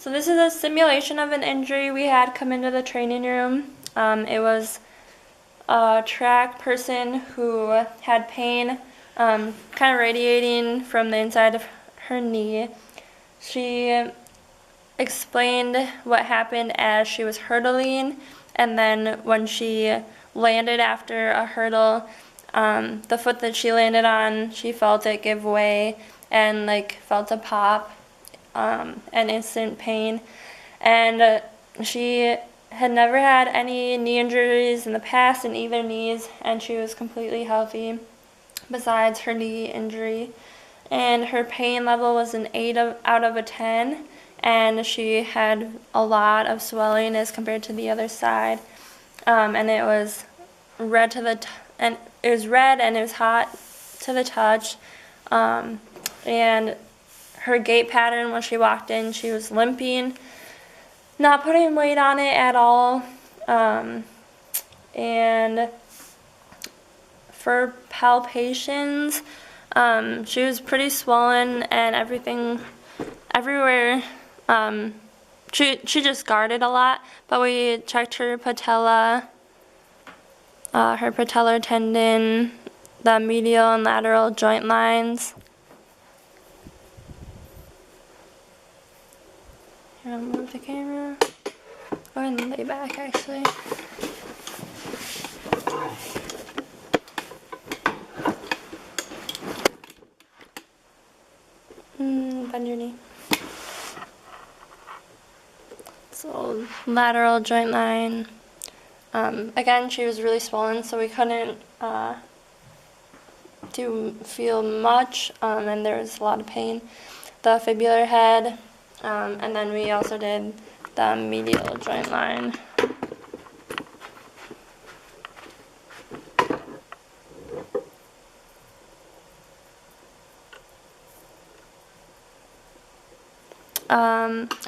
So this is a simulation of an injury we had come into the training room. It was a track person who had pain kind of radiating from the inside of her knee. She explained what happened as she was hurdling, and then when she landed after a hurdle, the foot that she landed on, she felt it give way and felt a pop and instant pain. And she had never had any knee injuries in the past in either knees, and she was completely healthy besides her knee injury. And her pain level was an 8 out of a 10, and she had a lot of swelling as compared to the other side. And it was red and it was hot to the touch. And her gait pattern when she walked in, she was limping, not putting weight on it at all. And for palpations, she was pretty swollen and everywhere. She just guarded a lot, but we checked her patellar tendon, the medial and lateral joint lines. Here, I'll move the camera. Go ahead and lay back, actually. Bend your knee. So, lateral joint line. Again, she was really swollen, so we couldn't feel much, and there was a lot of pain. The fibular head, and then we also did the medial joint line.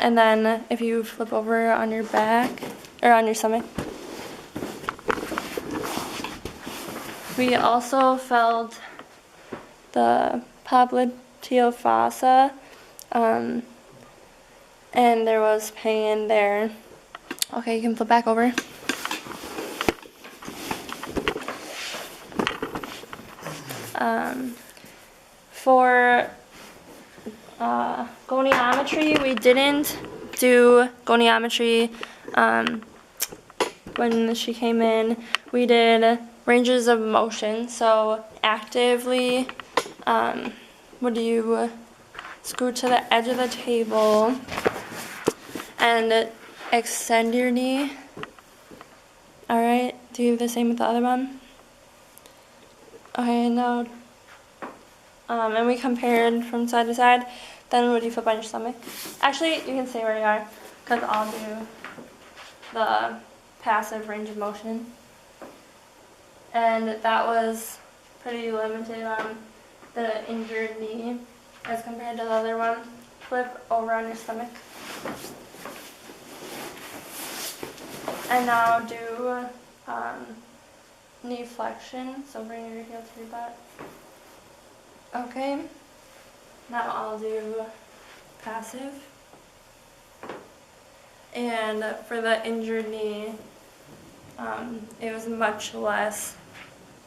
And then if you flip over on your back, or on your stomach, we also felt the popliteal fossa, and there was pain there. Okay, you can flip back over. For goniometry, we didn't do goniometry when she came in. We did ranges of motion, so actively, would you scoot to the edge of the table and extend your knee? Alright, do the same with the other one. Okay, now, and we compared from side to side. Then would you flip on your stomach? Actually, you can stay where you are, because I'll do the passive range of motion. And that was pretty limited on the injured knee as compared to the other one. Flip over on your stomach. And now do knee flexion, so bring your heel to your butt. Okay, now I'll do passive. And for the injured knee, it was much less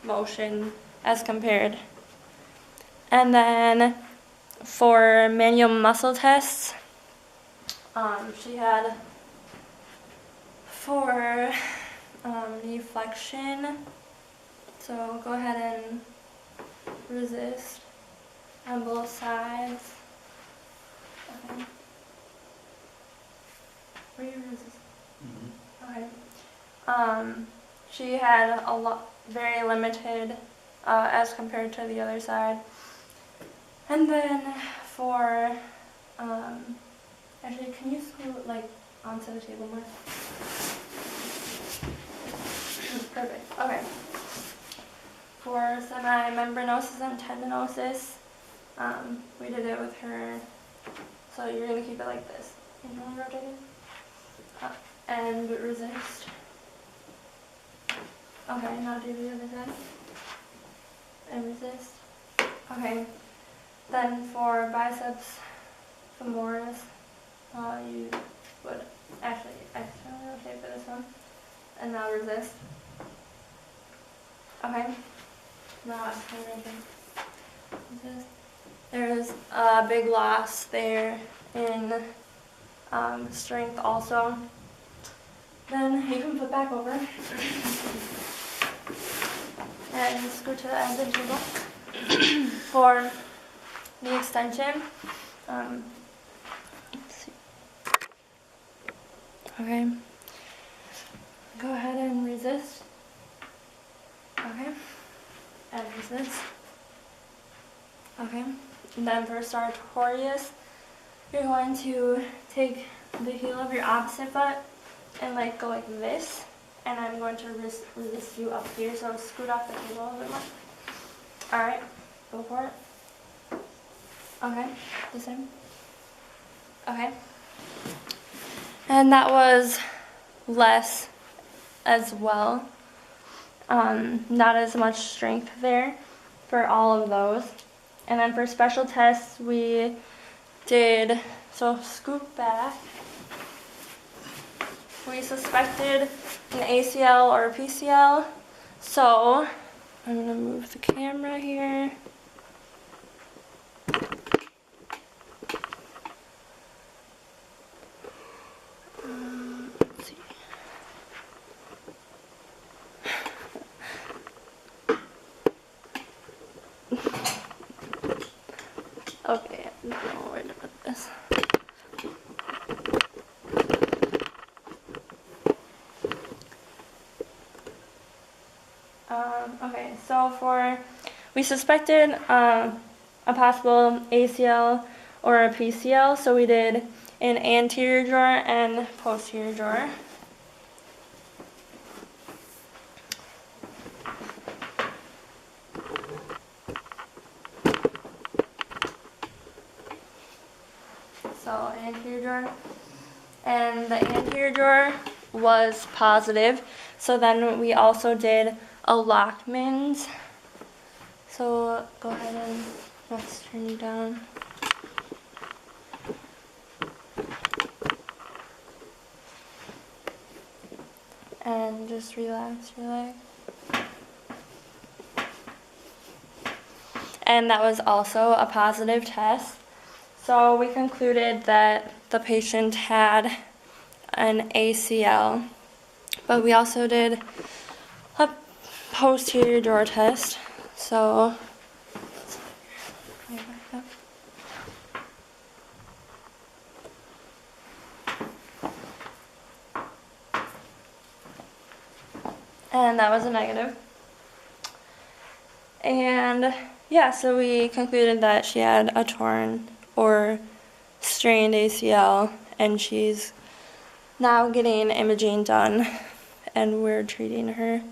motion as compared. And then for manual muscle tests, she had for knee flexion, so go ahead and resist on both sides. Okay. Where you resist? Okay. She had very limited as compared to the other side. And then for, actually, can you scoot onto the table more? Perfect. Okay. For semimembranosus and tendinosis, we did it with her. So you're gonna keep it like this. And you want to rotate it? And resist. Okay, now do the other side. And resist. Okay. Then for biceps femoris, you Okay. Now it's kind of there's a big loss there in strength also. Then you can flip back over and screw to the end of the table for the extension. Let's see. Okay. Go ahead and resist. Okay. And resist. Okay. And then for sartorius, you're going to take the heel of your opposite foot and like go like this. And I'm going to resist you up here, so scoot off the table a little bit more. Alright, go for it. Okay, the same. Okay. And that was less as well. Not as much strength there for all of those. And then for special tests, we did, so scoop back. We suspected an ACL or a PCL. So I'm gonna move the camera here. Let's see. Okay, I don't know where to put this. Okay, so we suspected a possible ACL or a PCL, so we did an anterior drawer and posterior drawer. So anterior drawer, and the anterior drawer was positive. So then we also did a Lockman's. So go ahead and let's turn you down. And just relax your leg. And that was also a positive test. So we concluded that the patient had an ACL, but we also did a posterior drawer test. So and that was a negative. And yeah, so we concluded that she had a torn or strained ACL, and she's now getting imaging done, and we're treating her.